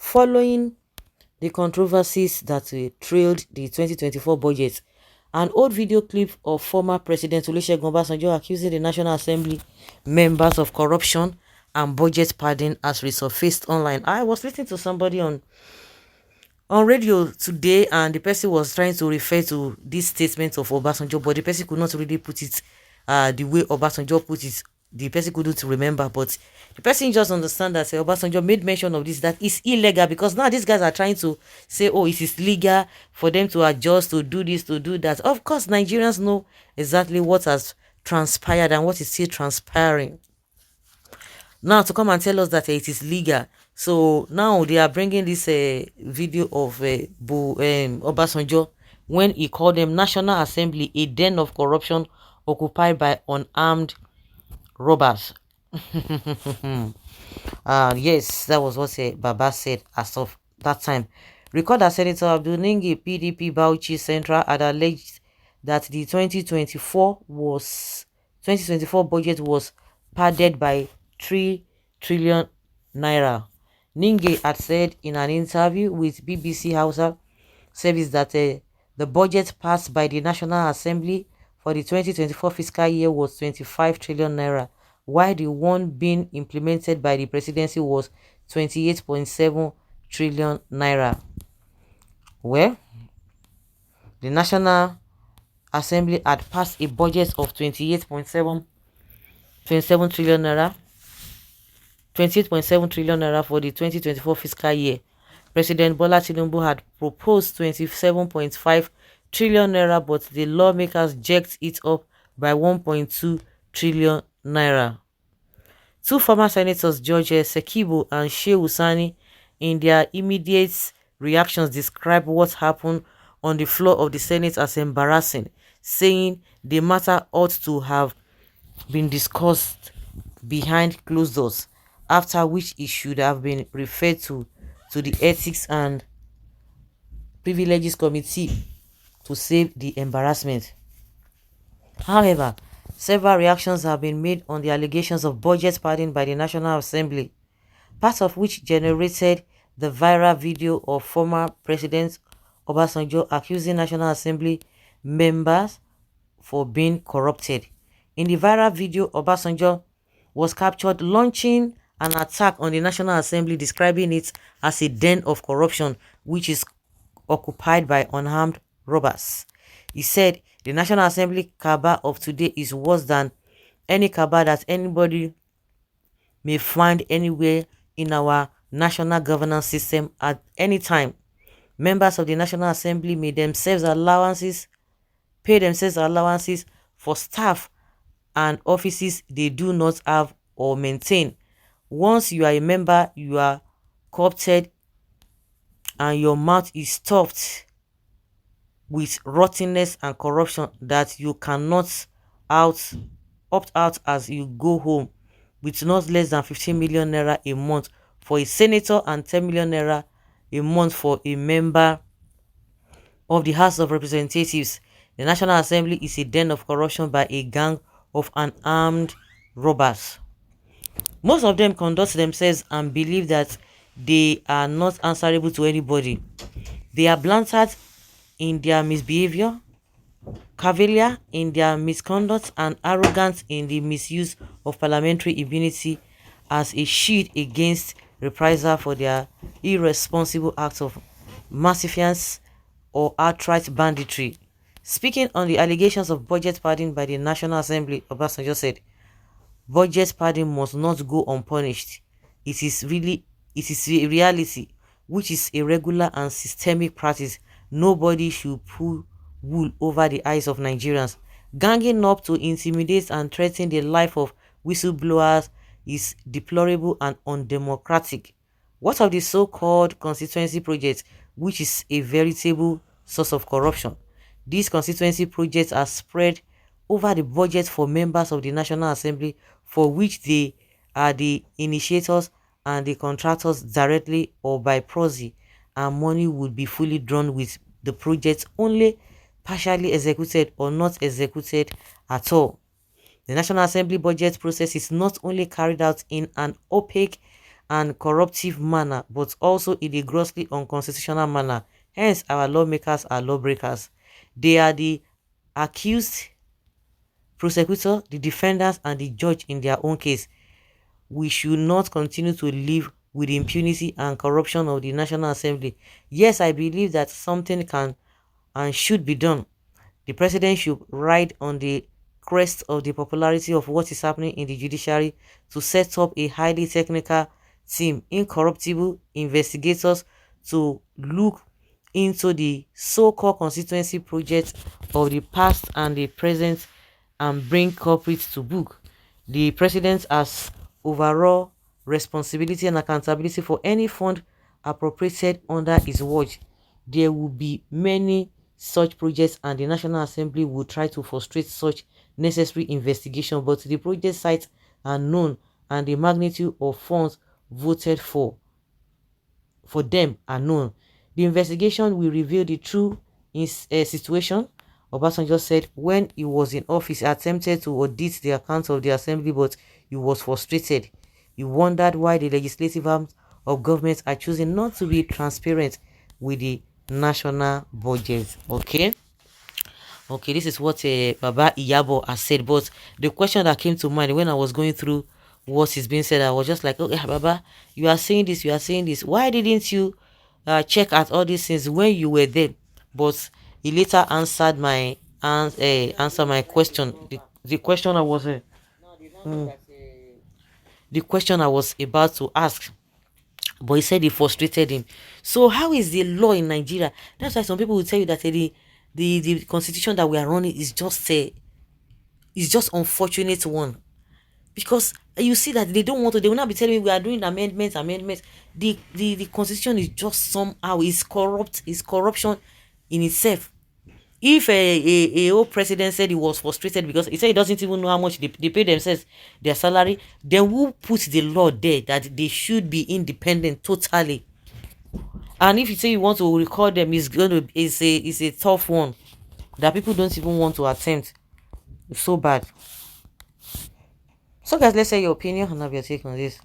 following the controversies that trailed the 2024 budget. An old video clip of former President Olusegun Obasanjo accusing the National Assembly members of corruption and budget padding has resurfaced online. I was listening to somebody on radio today, and the person was trying to refer to this statement of Obasanjo, but the person could not really put it the way Obasanjo put it. The person couldn't remember, but the person just understand that Obasanjo made mention of this, that it's illegal, because now these guys are trying to say, oh, it is legal for them to adjust, to do this, to do that. Of course, Nigerians know exactly what has transpired and what is still transpiring. Now to come and tell us that it is legal. So now they are bringing this video of Obasanjo when he called them National Assembly a den of corruption occupied by unarmed robbers. Yes, that was what Baba said as of that time. Recall that Senator Abdul Ningi, PDP Bauchi Central, had alleged that the 2024 budget was padded by 3 trillion naira. Ninge had said in an interview with BBC Hausa service that the budget passed by the National Assembly for the 2024 fiscal year was 25 trillion naira, while the one being implemented by the presidency was 28.7 trillion naira. Well, the National Assembly had passed a budget of 28.7 trillion naira 28.7 trillion naira for the 2024 fiscal year. President Bola Tinubu had proposed 27.5 trillion naira, but the lawmakers jacked it up by 1.2 trillion naira. Two former senators, George Sekibo and Shehu Sani, in their immediate reactions described what happened on the floor of the Senate as embarrassing, saying the matter ought to have been discussed behind closed doors, after which it should have been referred to the Ethics and Privileges Committee to save the embarrassment. However, several reactions have been made on the allegations of budget padding by the National Assembly, part of which generated the viral video of former President Obasanjo accusing National Assembly members for being corrupted. In the viral video, Obasanjo was captured launching an attack on the National Assembly, describing it as a den of corruption which is occupied by unarmed robbers. He said the National Assembly cabal of today is worse than any cabal that anybody may find anywhere in our national governance system at any time. Members of the National Assembly pay themselves allowances for staff and offices they do not have or maintain. Once you are a member, you are corrupted and your mouth is stuffed with rottenness and corruption that you cannot opt out as you go home with not less than 15 million naira a month for a senator and 10 million naira a month for a member of the House of Representatives. The National Assembly is a den of corruption by a gang of unarmed robbers. Most of them conduct themselves and believe that they are not answerable to anybody. They are blunted in their misbehavior, cavalier in their misconduct, and arrogant in the misuse of parliamentary immunity as a shield against reprisal for their irresponsible acts of malfeasance or outright banditry. Speaking on the allegations of budget padding by the National Assembly, Obasanjo said, budget padding must not go unpunished. It is a reality, which is a regular and systemic practice. Nobody should pull wool over the eyes of Nigerians. Ganging up to intimidate and threaten the life of whistleblowers is deplorable and undemocratic. What of the so-called constituency projects, which is a veritable source of corruption? These constituency projects are spread over the budget for members of the National Assembly, for which they are the initiators and the contractors directly or by proxy, and money would be fully drawn with the projects only partially executed or not executed at all. The National Assembly budget process is not only carried out in an opaque and corruptive manner, but also in a grossly unconstitutional manner. Hence, our lawmakers are lawbreakers. They are the accused, prosecutor, the defendants, and the judge in their own case. We should not continue to live with the impunity and corruption of the National Assembly. Yes, I believe that something can and should be done. The president should ride on the crest of the popularity of what is happening in the judiciary to set up a highly technical team, incorruptible investigators, to look into the so-called constituency projects of the past and the present and bring culprits to book. The president has overall responsibility and accountability for any fund appropriated under his watch. There will be many such projects and the National Assembly will try to frustrate such necessary investigation, but the project sites are known and the magnitude of funds voted for them are known. The investigation will reveal the true situation. Obasanjo said when he was in office, he attempted to audit the accounts of the assembly, but he was frustrated. He wondered why the legislative arms of government are choosing not to be transparent with the national budget. Okay, this is what Baba Iyabo has said. But the question that came to mind when I was going through what is being said, I was just like, okay, Baba, you are saying this, why didn't you check at all these things when you were there? But he later answered my question. The question I was the question I was about to ask, but he said it frustrated him. So how is the law in Nigeria? That's why some people will tell you that the constitution that we are running is just unfortunate one, because you see that they don't want to. They will not be telling me we are doing amendments. The constitution is just somehow is corrupt. Is corruption in itself. If a old president said he was frustrated because he said he doesn't even know how much they pay themselves their salary, then who put the law there that they should be independent totally? And if you say you want to record them, it's a tough one that people don't even want to attempt. It's so bad. So guys, let's say your opinion and have your take on this.